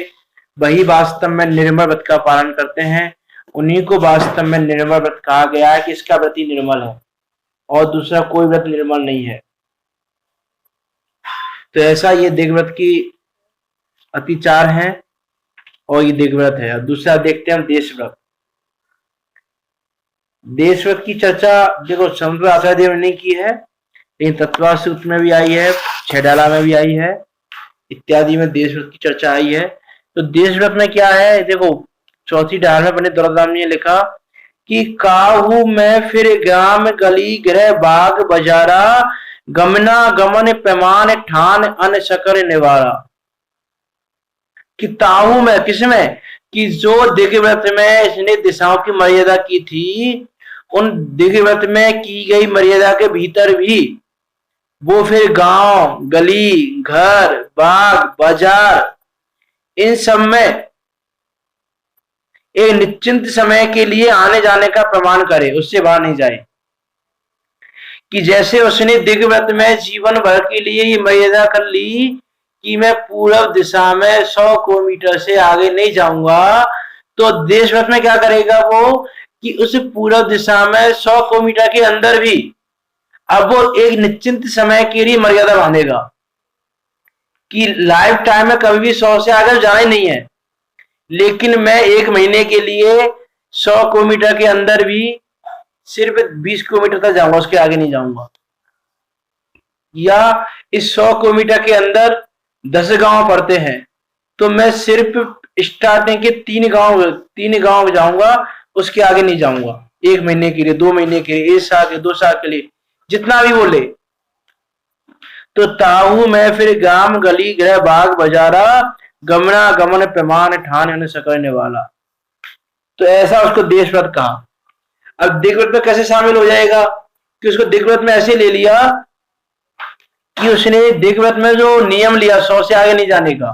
वही वास्तव में निर्मल व्रत का पालन करते हैं। उन्हीं को वास्तव में निर्मल व्रत कहा गया है कि इसका व्रत ही निर्मल है और दूसरा कोई व्रत निर्मल नहीं है। तो ऐसा ये दिग्व्रत की अतिचार है और ये दिग्व्रत है। दूसरा देखते हैं हम देशव्रत। देशव्रत की चर्चा देखो समुद्र आचार्य देव ने की है, लेकिन तत्वा सूत्र में भी आई है, छेडाला में भी आई है, इत्यादि में देशव्रत की चर्चा आई है। तो देशव्रत में क्या है, देखो चौथी डाल में पंडित दौलतराम ने लिखा कि काहू में फिर ग्राम गली गृह बाग बाजारा, गमना गमन पैमान ठान अन शकर निवारा। कि ताहू में, किसमें, कि जो दिग्व्रत में इसने दिशाओं की मर्यादा की थी, उन दिग्व्रत में की गई मर्यादा के भीतर भी वो फिर गांव गली घर बाग बाजार इन सब में एक निश्चिंत समय के लिए आने जाने का प्रमाण करे, उससे बाहर नहीं जाए। कि जैसे उसने दिग्व्रत में जीवन भर के लिए ये मर्यादा कर ली कि मैं पूर्व दिशा में 100 किलोमीटर से आगे नहीं जाऊंगा, तो देशव्रत में क्या करेगा वो, कि उस पूर्व दिशा में 100 किलोमीटर के अंदर भी अब वो एक निश्चिंत समय के लिए मर्यादा बांधेगा कि लाइफ टाइम में कभी भी 100 से आगे जाना ही नहीं है, लेकिन मैं एक महीने के लिए 100 किलोमीटर के अंदर भी सिर्फ 20 किलोमीटर तक जाऊंगा, उसके आगे नहीं जाऊंगा। या इस 100 किलोमीटर के अंदर 10 गांव पड़ते हैं, तो मैं सिर्फ स्टार्टिंग के 3 गांव जाऊंगा, उसके आगे नहीं जाऊंगा। 1 महीने के लिए, 2 महीने के लिए, 1 साल के 2 साल के लिए, जितना भी बोले। तो ताहू में फिर गांव गली गृह बाग बाजारा, गमना गमन पैमान ठान अन सकरने वाला। तो ऐसा उसको देशव्रत कहा। अब दिग्व्रत में कैसे शामिल हो जाएगा, कि उसको दिग्व्रत में ऐसे ले लिया कि उसने दिग्व्रत में जो नियम लिया 100 से आगे नहीं जाने का,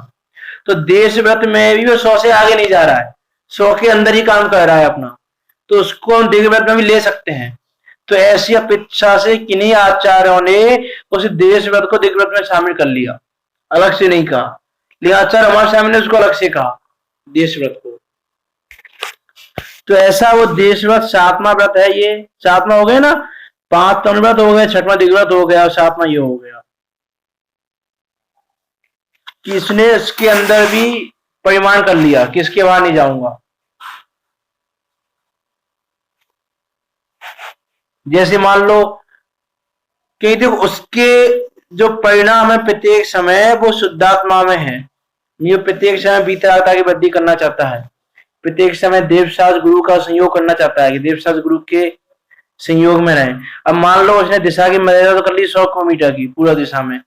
तो देशव्रत में भी वो 100 से आगे नहीं जा रहा है, 100 के अंदर ही काम कर रहा है अपना, तो उसको हम दिग्व्रत में भी ले सकते हैं। तो ऐसी अपेक्षा से किन्हीं आचार्यों ने उस देशव्रत को दिग्व्रत में शामिल कर लिया, अलग से नहीं कहा। लेकिन आचार्य हमारे सामने उसको अलग से कहा देशव्रत को। तो ऐसा वो देशव्रत 7वां व्रत है। ये 7वां हो गया ना, 5 तनुव्रत हो गए, 6वां दिग्व्रत हो गया और 7वां ये हो गया कि इसने इसके अंदर भी परिमाण कर लिया कि इसके बाहर नहीं जाऊंगा। जैसे मान लो कि देखो उसके जो परिणाम है प्रत्येक समय वो शुद्धात्मा में है। ये प्रत्येक समय बीतरागता की वृद्धि करना चाहता है, प्रत्येक समय देवशास्त्र गुरु का संयोग करना चाहता है कि देवशास्त्र गुरु के संयोग में रहे। अब मान लो उसने दिशा की मर्यादा तो कर ली 100 किलोमीटर की पूरा दिशा में,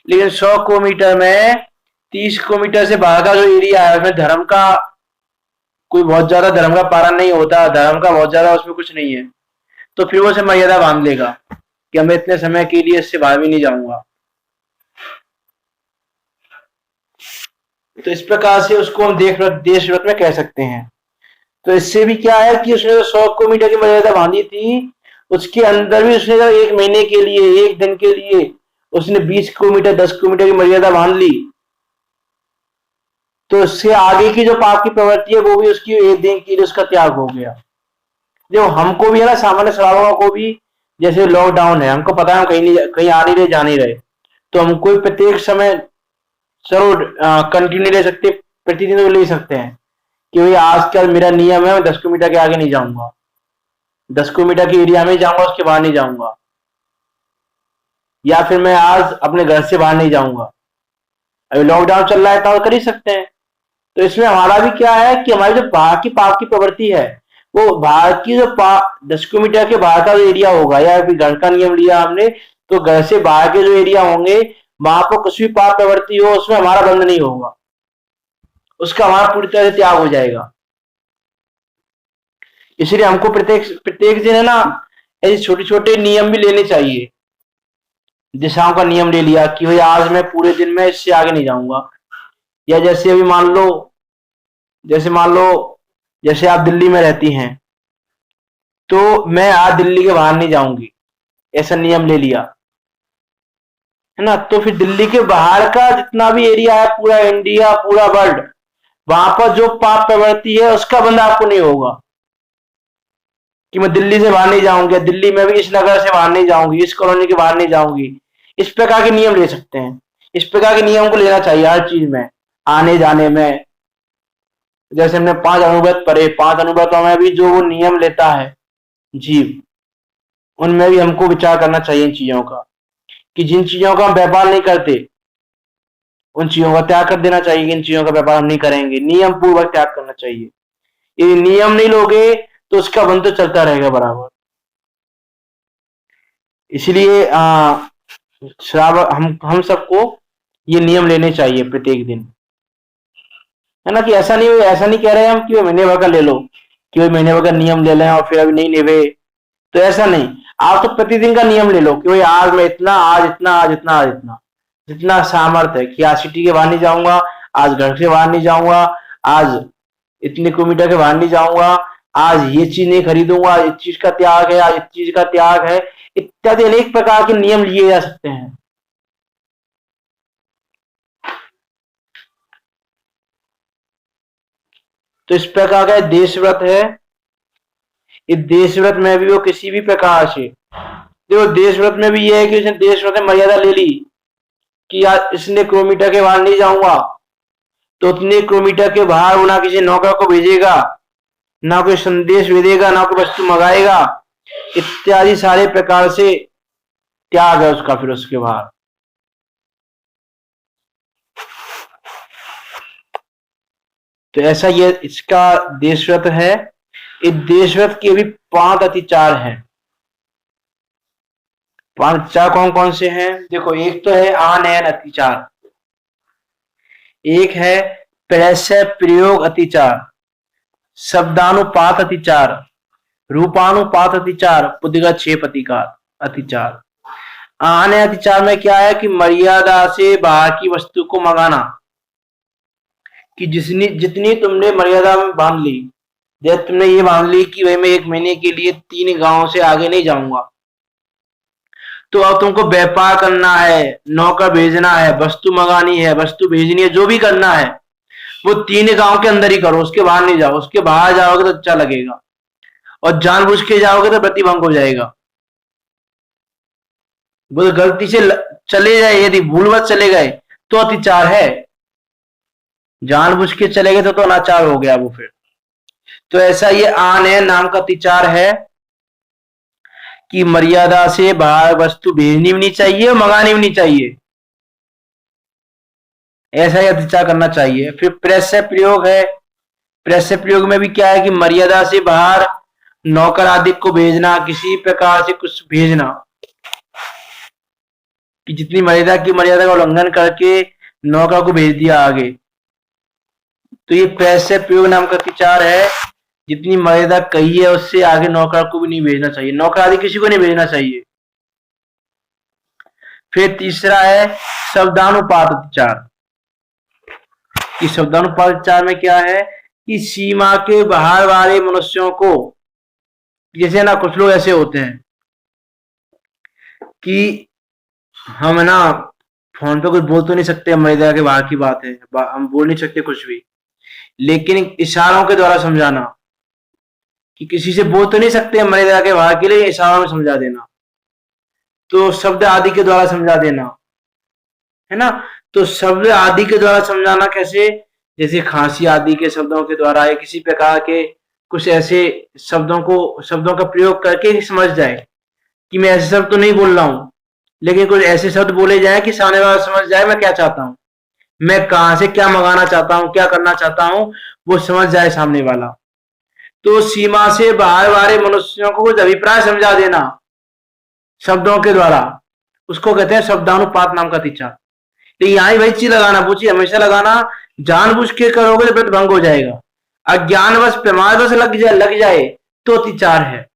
लेकिन 100 किलोमीटर में 30 किलोमीटर से बाहर का जो एरिया है उसमें धर्म का कोई बहुत ज्यादा धर्म का पालन नहीं होता, धर्म का बहुत ज्यादा उसमें कुछ नहीं है, तो फिर वो उसे मर्यादा बांध लेगा कि मैं इतने समय के लिए इससे बाहर भी नहीं जाऊंगा। तो इस प्रकार से उसको हम देशव्रत में कह सकते हैं। तो इससे भी क्या है कि उसने जो 100 किलोमीटर की मर्यादा बांधी थी उसके अंदर भी उसने जब 1 महीने के लिए 1 दिन के लिए उसने 20 किलोमीटर 10 किलोमीटर की मर्यादा बांध ली, तो उससे आगे की जो पाप की प्रवृत्ति है वो भी उसकी 1 दिन के लिए उसका त्याग हो गया। जो हमको भी है ना, सामान्य श्रावकों को भी, जैसे लॉकडाउन है, हमको पता है हम कहीं आ नहीं रहे जा नहीं रहे, तो हम कोई प्रत्येक समय चलो कंटिन्यू ले सकते, प्रतिदिन तो ले सकते हैं कि भाई आज का मेरा नियम है मैं 10 किलोमीटर के आगे नहीं जाऊंगा, 10 किलोमीटर के एरिया में जाऊंगा उसके बाहर नहीं जाऊंगा, या फिर मैं आज अपने घर से बाहर नहीं जाऊंगा। अभी लॉकडाउन चल रहा है तो कर ही सकते हैं। तो इसमें हमारा भी क्या है कि हमारी जो बाहर की पाप की प्रवृत्ति है वो बाहर की जो 10 किलोमीटर के बाहर का जो एरिया होगा, या फिर घर का नियम लिया हमने तो घर से बाहर के जो एरिया होंगे वहां पर कुछ भी पाप प्रवृत्ति हो उसमें हमारा बंद नहीं होगा, उसका हमारा पूरी तरह से त्याग हो जाएगा। इसलिए हमको प्रत्येक प्रत्येक दिन है ना ऐसे छोटे छोटे नियम भी लेने चाहिए। दिशाओं का नियम ले लिया कि भाई आज मैं पूरे दिन में इससे आगे नहीं जाऊंगा, या जैसे अभी मान लो जैसे आप दिल्ली में रहती हैं तो मैं आज दिल्ली के बाहर नहीं जाऊंगी, ऐसा नियम ले लिया है ना। तो फिर दिल्ली के बाहर का जितना भी एरिया है, पूरा इंडिया पूरा वर्ल्ड, वहां पर जो पाप प्रवृत्ति है उसका बंद आपको नहीं होगा कि मैं दिल्ली से बाहर नहीं जाऊंगी, दिल्ली में भी इस नगर से बाहर नहीं जाऊंगी, इस कॉलोनी के बाहर नहीं जाऊंगी। इस प्रकार के नियम ले सकते हैं, इस प्रकार के नियम को लेना चाहिए हर चीज में, आने जाने में। जैसे हमने 5 अनुव्रत पढ़े, 5 अनुव्रतों में भी जो वो नियम लेता है जीव, उनमें भी हमको विचार करना चाहिए इन चीजों का कि जिन चीजों का हम व्यापार नहीं करते उन चीजों का त्याग कर देना चाहिए, इन चीजों का व्यापार हम नहीं करेंगे, नियम पूर्वक त्याग करना चाहिए। ये नियम नहीं लोगे तो उसका बंध तो चलता रहेगा बराबर। इसलिए श्रावक हम सबको ये नियम लेने चाहिए प्रत्येक दिन, है ना। कि ऐसा नहीं कह रहे हम कि महीने भर का ले लो, कि भाई महीने भर का नियम ले लें और फिर अभी नहीं लेवे, तो ऐसा नहीं। आप तो प्रतिदिन का नियम ले लो कि भाई आज मैं इतना, आज इतना, आज इतना, आज इतना, जितना सामर्थ्य है कि आज सिटी के बाहर नहीं जाऊंगा, आज घर से बाहर नहीं जाऊंगा, आज इतने किलोमीटर के बाहर नहीं जाऊंगा, आज ये चीज नहीं खरीदूंगा, इस चीज का त्याग है, आज इस चीज का त्याग है, इत्यादि अनेक प्रकार के नियम लिए जा सकते हैं। तो इस प्रकार का देशव्रत है। इस देशव्रत में भी वो किसी भी प्रकार से, देखो देशव्रत में भी ये है कि उसने देशव्रत में मर्यादा ले ली कि यार इसने किलोमीटर के बाहर नहीं जाऊंगा, तो उतने किलोमीटर के बाहर वो ना किसी नौकर को भेजेगा, ना कोई संदेश भेजेगा, ना कोई वस्तु मंगाएगा, इत्यादि सारे प्रकार से त्याग है उसका फिर उसके बाहर। तो ऐसा ये इसका देशव्रत है। इस देशव्रत के भी 5 अतिचार हैं। 5 अतिचार कौन कौन से हैं? देखो, एक तो है आनयन अतिचार, एक है प्रयस्य प्रयोग अतिचार, शब्दानुपात अतिचार, रूपानुपात अतिचार, पुद्गत क्षेप अतिचार। आनयन अतिचार में क्या है कि मर्यादा से बाहर की वस्तु को मंगाना, कि जितनी तुमने मर्यादा में बांध ली, जैसे तुमने ये बांध ली कि भाई मैं 1 महीने के लिए 3 गांव से आगे नहीं जाऊंगा, तो अब तुमको व्यापार करना है, नौकर भेजना है, वस्तु मंगानी है, वस्तु भेजनी है, जो भी करना है वो 3 गांव के अंदर ही करो, उसके बाहर नहीं जाओ। उसके बाहर जाओगे तो अच्छा लगेगा, और जानबूझ के जाओगे तो प्रतिभंग हो जाएगा। वो गलती से चले जाए, यदि भूलवश चले गए तो अतिचार है। जानबूझ के चले गए तो अनाचार हो गया वो फिर। तो ऐसा ये आन है नाम का अतिचार है कि मर्यादा से बाहर वस्तु भेजनी भी नहीं चाहिए और मंगानी भी नहीं चाहिए, ऐसा ही अतिचार करना चाहिए। फिर प्रेस से प्रयोग है। प्रेस से प्रयोग में भी क्या है कि मर्यादा से बाहर नौकर आदि को भेजना, किसी प्रकार से कुछ भेजना कि जितनी मर्यादा का उल्लंघन करके नौकर को भेज दिया आगे, तो ये प्रेस से प्रयोग नाम का अतिचार है। जितनी मर्यादा कही है उससे आगे नौकर को भी नहीं भेजना चाहिए, नौकर आदि किसी को नहीं भेजना चाहिए। फिर तीसरा है शब्दानुपात अतिचार। कि शब्दानुपात अतिचार में क्या है कि सीमा के बाहर वाले मनुष्यों को, जैसे ना कुछ लोग ऐसे होते हैं कि हम ना फोन पे कुछ बोल तो नहीं सकते, मर्यादा के बाहर की बात है, हम बोल नहीं सकते कुछ भी, लेकिन इशारों के द्वारा समझाना कि किसी से बोल तो नहीं सकते मर्यादा के बाहर के लिए, इशारों में समझा देना, तो शब्द आदि के द्वारा समझा देना, है ना। तो शब्द आदि के द्वारा समझाना कैसे, जैसे खांसी आदि के शब्दों के द्वारा या किसी प्रकार के कुछ ऐसे शब्दों का प्रयोग करके समझ जाए कि मैं ऐसे शब्द तो नहीं बोल रहा हूं, लेकिन कुछ ऐसे शब्द बोले जाए कि सामने वाला समझ जाए मैं क्या चाहता हूं, मैं कहां से क्या मंगाना चाहता हूं, क्या करना चाहता हूं, वो समझ जाए सामने वाला। तो सीमा से बाहर वाले मनुष्यों को कुछ अभिप्राय समझा देना शब्दों के द्वारा, उसको कहते हैं शब्दानुपात नाम का अतिचार। तो यहाँ ही वही चीज लगाना, वो चीज हमेशा लगाना, जानबूझ के करोगे तो व्रत भंग हो जाएगा, अज्ञानवश प्रमादवश लग जाए तो अतिचार है।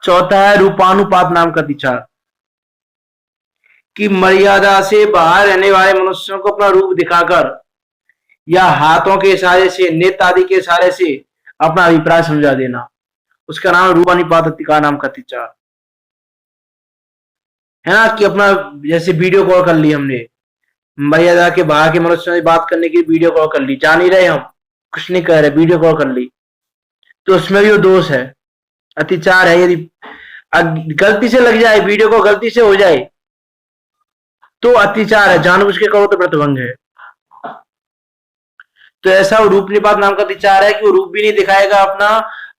चौथा है रूपानुपात नाम का अतिचार। कि मर्यादा से बाहर रहने वाले मनुष्यों को अपना रूप दिखाकर या हाथों के इशारे से, नेत्र आदि के इशारे से अपना अभिप्राय समझा देना, उसका नाम रूपानुपात अतिकार नाम का अतिचार है ना। कि अपना जैसे वीडियो कॉल कर ली हमने, मर्यादा के बाहर के मनुष्यों से बात करने की वीडियो कॉल कर ली, जान ही रहे हम कुछ नहीं कह रहे, वीडियो कॉल कर ली, तो उसमें भी वो दोष है, अतिचार है। यदि गलती से लग जाए, वीडियो को गलती से हो जाए तो अतिचार है, जानबूझ के करो तो व्रतभंग है। तो ऐसा वो रूप निपात नाम का अतिचार है कि वो रूप भी नहीं दिखाएगा अपना,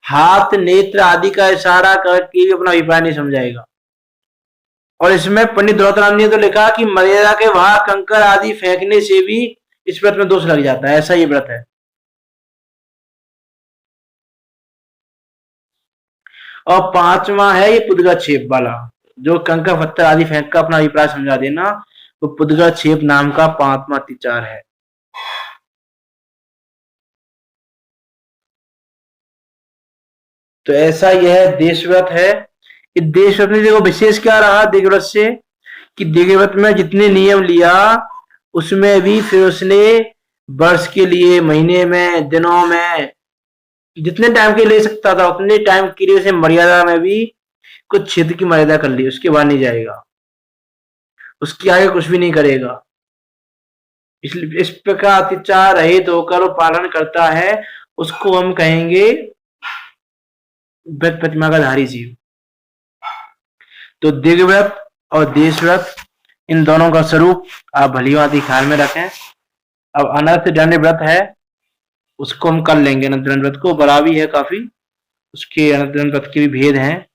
हाथ नेत्र आदि का इशारा करके भी अपना अभिप्राय नहीं समझाएगा। और इसमें पंडित द्रौपदी ने तो लिखा कि मर्यादा के बाहर कंकर आदि फेंकने से भी इस व्रत में दोष लग जाता है, ऐसा ये व्रत है। और पांचवा है ये पुद्गच्छेप वाला, जो कंकर पत्थर आदि फेंक कर अपना अभिप्राय समझा देना, वो पुद्गच्छेप नाम का पांचवा अतिचार है। तो ऐसा यह देशव्रत है। इस देशव्रत में देखो विशेष क्या रहा देशव्रत से, कि देशव्रत में जितने नियम लिया उसमें भी फिर उसने वर्ष के लिए, महीने में, दिनों में, जितने टाइम के ले सकता था उतने टाइम के लिए उसे मर्यादा में भी कुछ क्षेत्र की मर्यादा कर ली, उसके बाद नहीं जाएगा, उसके आगे कुछ भी नहीं करेगा। इसलिए इस प्रकार अत्याचार रहित होकर वो पालन करता है, उसको हम कहेंगे व्रत प्रतिमा का धारी जीव। तो दिग्व्रत और देशव्रत इन दोनों का स्वरूप आप भली भांति ख्याल में रखें। अब अनर्थ दंड व्रत है, उसको हम कर लेंगे। अनर्थ दंड व्रत को बड़ा भी है काफी, उसके अनर्थ दंड व्रत के भी भेद हैं।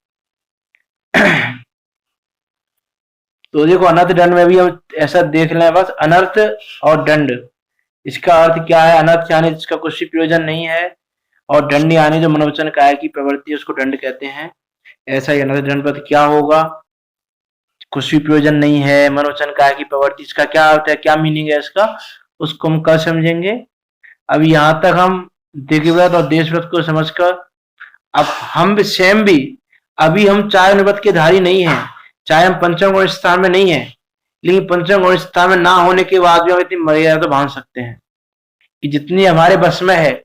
तो देखो अनर्थ दंड में भी हम ऐसा देख लें, बस अनर्थ और दंड, इसका अर्थ क्या है, अनर्थ आने जिसका कुछ भी प्रयोजन नहीं है, और दंड आने जो मनोवचन काय की प्रवृत्ति उसको दंड कहते हैं। ऐसा ही अनर्थ दंड व्रत क्या होगा, कुछ भी प्रयोजन नहीं है, मनोवचन काय की प्रवृत्ति, इसका क्या अर्थ है, क्या मीनिंग है इसका, उसको हम कल समझेंगे। अब यहाँ तक हम दिग्व्रत और देशव्रत को समझकर, अब हम स्वयं भी अभी हम चाय निवृत्त के धारी नहीं है, चाहे हम पंचम गुण स्थान में नहीं है, लेकिन पंचम गुण स्थान में ना होने के बाद भी हम इतनी मर्यादा तो बांध सकते हैं कि जितनी हमारे बस में है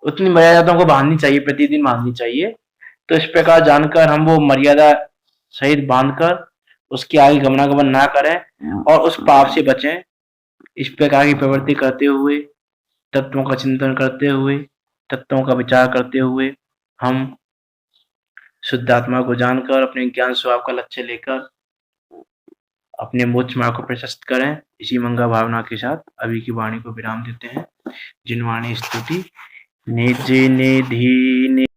उतनी मर्यादाओं को बांधनी चाहिए, प्रतिदिन बांधनी चाहिए। तो इस प्रकार जानकर हम वो मर्यादा सहित बांधकर उसके आगे गमनागमन ना करें और उस पाप से बचें। इस प्रकार की प्रवृत्ति करते हुए, तत्वों का चिंतन करते हुए, तत्वों का विचार करते हुए, हम शुद्धात्मा को जानकर अपने ज्ञान स्वभाव का लक्ष्य लेकर अपने मोक्ष मार्ग को प्रशस्त करें। इसी मंगल भावना के साथ अभी की वाणी को विराम देते हैं। जिनवाणी स्तुति निज निधि